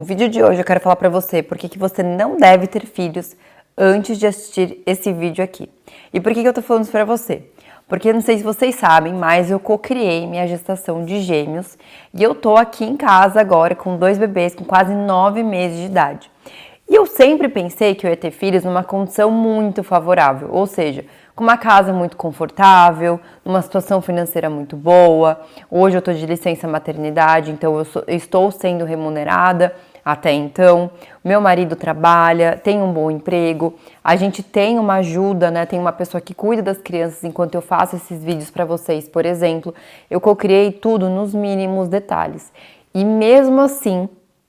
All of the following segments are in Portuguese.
No vídeo de hoje eu quero falar pra você por que você não deve ter filhos antes de assistir esse vídeo aqui. E por que eu tô falando isso pra você? Porque eu não sei se vocês sabem, mas eu co-criei minha gestação de gêmeos e eu tô aqui em casa agora com 2 bebês com quase 9 meses de idade. E eu sempre pensei que eu ia ter filhos numa condição muito favorável, ou seja, com uma casa muito confortável, numa situação financeira muito boa. Hoje eu tô de licença maternidade, então eu estou sendo remunerada até então. Meu marido trabalha, tem um bom emprego, a gente tem uma ajuda, né? Tem uma pessoa que cuida das crianças enquanto eu faço esses vídeos para vocês, por exemplo. Eu co-criei tudo nos mínimos detalhes. E mesmo assim,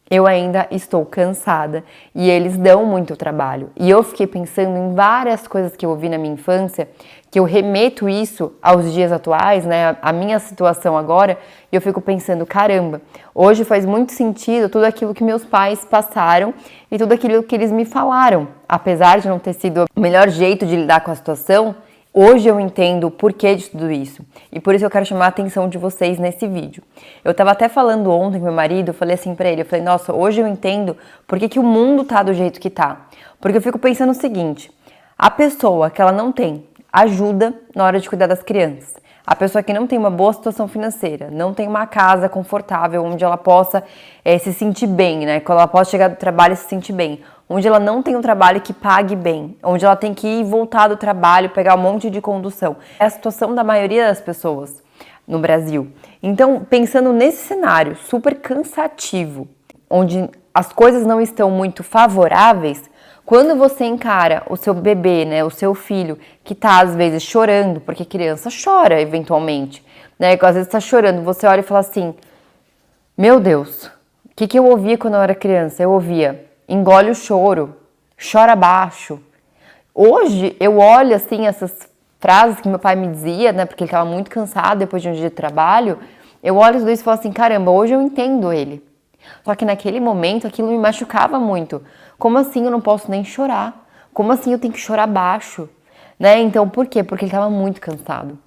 eu ainda estou cansada e eles dão muito trabalho. E eu fiquei pensando em várias coisas que eu ouvi na minha infância, que eu remeto isso aos dias atuais, né, a minha situação agora, e eu fico pensando, caramba, hoje faz muito sentido tudo aquilo que meus pais passaram e tudo aquilo que eles me falaram. Apesar de não ter sido o melhor jeito de lidar com a situação, hoje eu entendo o porquê de tudo isso e por isso eu quero chamar a atenção de vocês nesse vídeo. Eu tava até falando ontem com meu marido, eu falei assim pra ele, eu falei, nossa, hoje eu entendo por que o mundo tá do jeito que tá. Porque eu fico pensando o seguinte, a pessoa que ela não tem ajuda na hora de cuidar das crianças, a pessoa que não tem uma boa situação financeira, não tem uma casa confortável onde ela possa se sentir bem, né? Quando ela possa chegar do trabalho e se sentir bem, onde ela não tem um trabalho que pague bem, onde ela tem que ir e voltar do trabalho, pegar um monte de condução. É a situação da maioria das pessoas no Brasil. Então, pensando nesse cenário super cansativo, onde as coisas não estão muito favoráveis, quando você encara o seu bebê, né, o seu filho, que tá às vezes chorando, porque criança chora eventualmente, né, às vezes tá chorando, você olha e fala assim, meu Deus, o que eu ouvia quando eu era criança? Eu ouvia, engole o choro, chora baixo. Hoje eu olho assim essas frases que meu pai me dizia, né, porque ele estava muito cansado depois de um dia de trabalho, eu olho os dois e falo assim, caramba, hoje eu entendo ele. Só que naquele momento aquilo me machucava muito. Como assim eu não posso nem chorar? Como assim eu tenho que chorar baixo? Né? Então por quê? Porque ele estava muito cansado.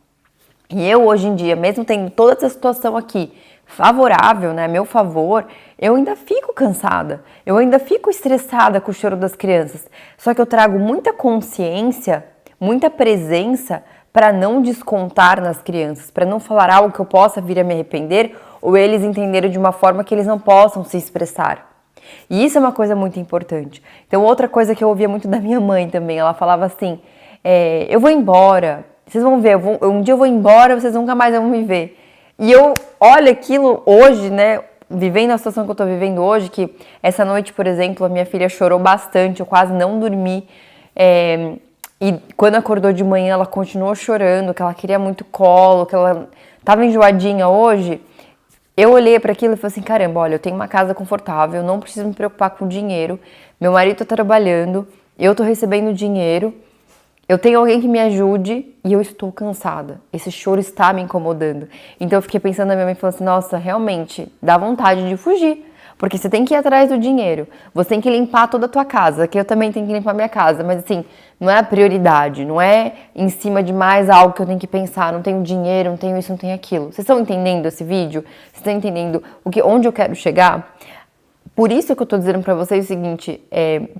E eu hoje em dia, mesmo tendo toda essa situação aqui favorável, né, a meu favor, eu ainda fico cansada, eu ainda fico estressada com o choro das crianças. Só que eu trago muita consciência, muita presença para não descontar nas crianças, para não falar algo que eu possa vir a me arrepender ou eles entenderem de uma forma que eles não possam se expressar. E isso é uma coisa muito importante. Então, outra coisa que eu ouvia muito da minha mãe também, ela falava assim, eu vou embora, vocês vão ver, um dia eu vou embora, vocês nunca mais vão me ver. E eu olho aquilo hoje, né, vivendo a situação que eu tô vivendo hoje, que essa noite, por exemplo, a minha filha chorou bastante, eu quase não dormi, e quando acordou de manhã ela continuou chorando, que ela queria muito colo, que ela tava enjoadinha hoje. Eu olhei para aquilo e falei assim, caramba, olha, eu tenho uma casa confortável, eu não preciso me preocupar com dinheiro, meu marido tá trabalhando, eu tô recebendo dinheiro, eu tenho alguém que me ajude e eu estou cansada. Esse choro está me incomodando. Então eu fiquei pensando na minha mãe e falei assim, nossa, realmente, dá vontade de fugir. Porque você tem que ir atrás do dinheiro. Você tem que limpar toda a tua casa, que eu também tenho que limpar minha casa. Mas assim, não é a prioridade, não é em cima de mais algo que eu tenho que pensar. Não tenho dinheiro, não tenho isso, não tenho aquilo. Vocês estão entendendo esse vídeo? Vocês estão entendendo onde eu quero chegar? Por isso que eu tô dizendo pra vocês o seguinte,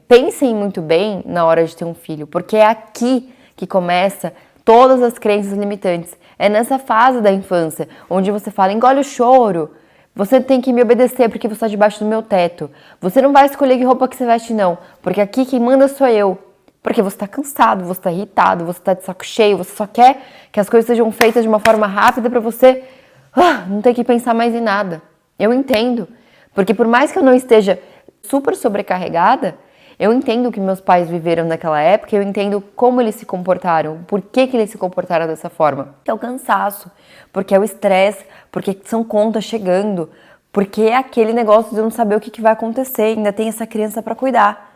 pensem muito bem na hora de ter um filho, porque é aqui que começa todas as crenças limitantes. É nessa fase da infância, onde você fala, engole o choro, você tem que me obedecer porque você está debaixo do meu teto. Você não vai escolher que roupa que você veste não, porque aqui quem manda sou eu. Porque você tá cansado, você tá irritado, você tá de saco cheio, você só quer que as coisas sejam feitas de uma forma rápida pra você não ter que pensar mais em nada. Eu entendo. Porque por mais que eu não esteja super sobrecarregada, eu entendo o que meus pais viveram naquela época, eu entendo como eles se comportaram, por que eles se comportaram dessa forma. É o cansaço, porque é o estresse, porque são contas chegando, porque é aquele negócio de eu não saber o que vai acontecer, ainda tem essa criança para cuidar.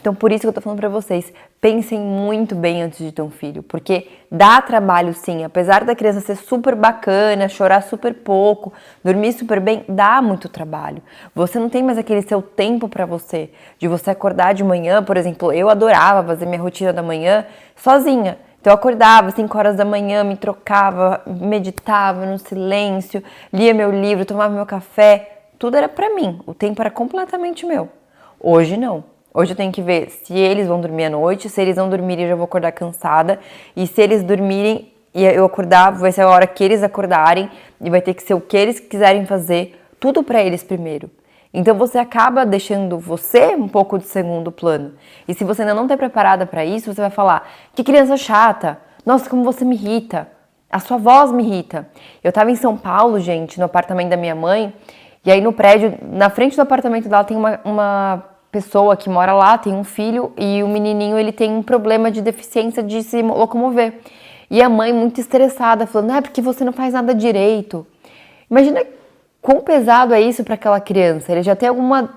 Então, por isso que eu tô falando pra vocês, pensem muito bem antes de ter um filho, porque dá trabalho sim, apesar da criança ser super bacana, chorar super pouco, dormir super bem, dá muito trabalho. Você não tem mais aquele seu tempo pra você, de você acordar de manhã, por exemplo, eu adorava fazer minha rotina da manhã sozinha. Então eu acordava 5 horas da manhã, me trocava, meditava no silêncio, lia meu livro, tomava meu café, tudo era pra mim, o tempo era completamente meu. Hoje não. Hoje eu tenho que ver se eles vão dormir à noite, se eles não dormirem eu já vou acordar cansada, e se eles dormirem e eu acordar, vai ser a hora que eles acordarem, e vai ter que ser o que eles quiserem fazer, tudo pra eles primeiro. Então você acaba deixando você um pouco de segundo plano. E se você ainda não está preparada para isso, você vai falar: que criança chata, nossa, como você me irrita, a sua voz me irrita. Eu estava em São Paulo, gente, no apartamento da minha mãe, e aí no prédio, na frente do apartamento dela tem uma pessoa que mora lá, tem um filho, e o menininho ele tem um problema de deficiência de se locomover. E a mãe muito estressada, falando: é porque você não faz nada direito. Imagina quão pesado é isso para aquela criança. Ele já tem alguma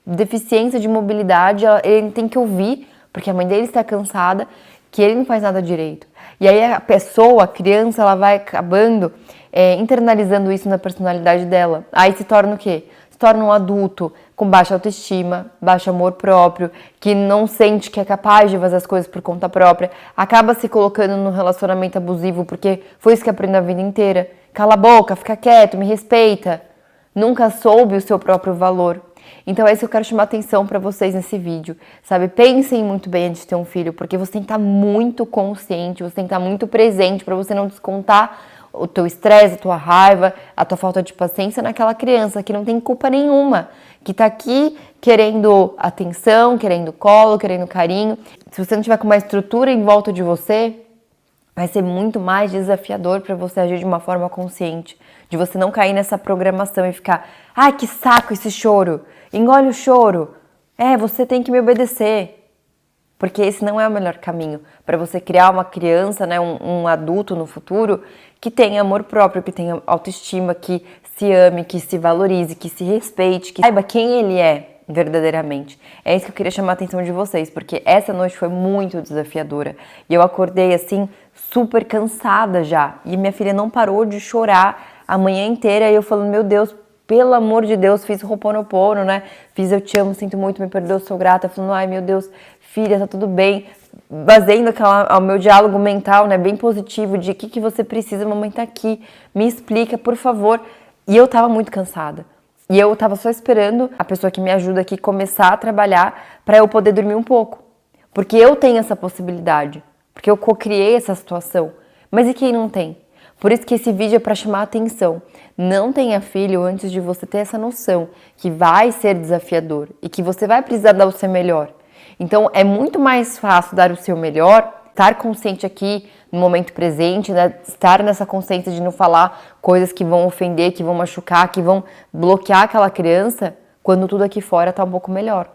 deficiência de mobilidade, ele tem que ouvir, porque a mãe dele está cansada, que ele não faz nada direito. E aí a pessoa, a criança, ela vai acabando internalizando isso na personalidade dela. Aí se torna o quê? Se torna um adulto com baixa autoestima, baixo amor próprio, que não sente que é capaz de fazer as coisas por conta própria, acaba se colocando num relacionamento abusivo, porque foi isso que aprendeu a vida inteira. Cala a boca, fica quieto, me respeita. Nunca soube o seu próprio valor. Então é isso que eu quero chamar atenção para vocês nesse vídeo, sabe? Pensem muito bem antes de ter um filho, porque você tem que estar muito consciente, você tem que estar muito presente para você não descontar o teu estresse, a tua raiva, a tua falta de paciência naquela criança que não tem culpa nenhuma, que tá aqui querendo atenção, querendo colo, querendo carinho. Se você não tiver com uma estrutura em volta de você, vai ser muito mais desafiador para você agir de uma forma consciente, de você não cair nessa programação e ficar: ai, que saco esse choro, engole o choro, você tem que me obedecer. Porque esse não é o melhor caminho para você criar uma criança, né, um adulto no futuro que tenha amor próprio, que tenha autoestima, que se ame, que se valorize, que se respeite, que saiba quem ele é verdadeiramente. É isso que eu queria chamar a atenção de vocês, porque essa noite foi muito desafiadora. E eu acordei assim, super cansada já. E minha filha não parou de chorar a manhã inteira. E eu falando: meu Deus, pelo amor de Deus, fiz Ho'oponopono, né? Fiz eu te amo, sinto muito, me perdoa, sou grata. Falando: ai, meu Deus, filha, tá tudo bem. Baseando ao meu diálogo mental, né, bem positivo, de o que você precisa, mamãe tá aqui, me explica, por favor. E eu tava muito cansada. E eu tava só esperando a pessoa que me ajuda aqui começar a trabalhar para eu poder dormir um pouco. Porque eu tenho essa possibilidade. Porque eu co-criei essa situação. Mas e quem não tem? Por isso que esse vídeo é para chamar a atenção. Não tenha filho antes de você ter essa noção que vai ser desafiador e que você vai precisar dar o seu melhor. Então é muito mais fácil dar o seu melhor, estar consciente aqui no momento presente, né? Estar nessa consciência de não falar coisas que vão ofender, que vão machucar, que vão bloquear aquela criança, quando tudo aqui fora está um pouco melhor.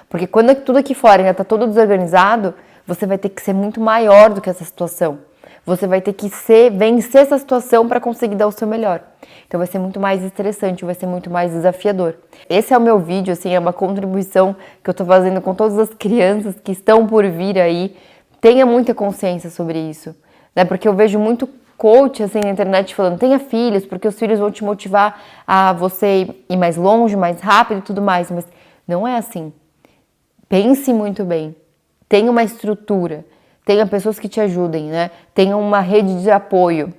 Porque quando tudo aqui fora ainda está todo desorganizado, você vai ter que ser muito maior do que essa situação. Você vai ter que vencer essa situação para conseguir dar o seu melhor. Então vai ser muito mais estressante, vai ser muito mais desafiador. Esse é o meu vídeo, assim, é uma contribuição que eu tô fazendo com todas as crianças que estão por vir aí. Tenha muita consciência sobre isso, né? Porque eu vejo muito coach, assim, na internet falando: tenha filhos, porque os filhos vão te motivar a você ir mais longe, mais rápido e tudo mais. Mas não é assim. Pense muito bem. Tenha uma estrutura. Tenha pessoas que te ajudem, né? Tenha uma rede de apoio,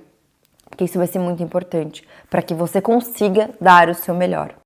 porque isso vai ser muito importante para que você consiga dar o seu melhor.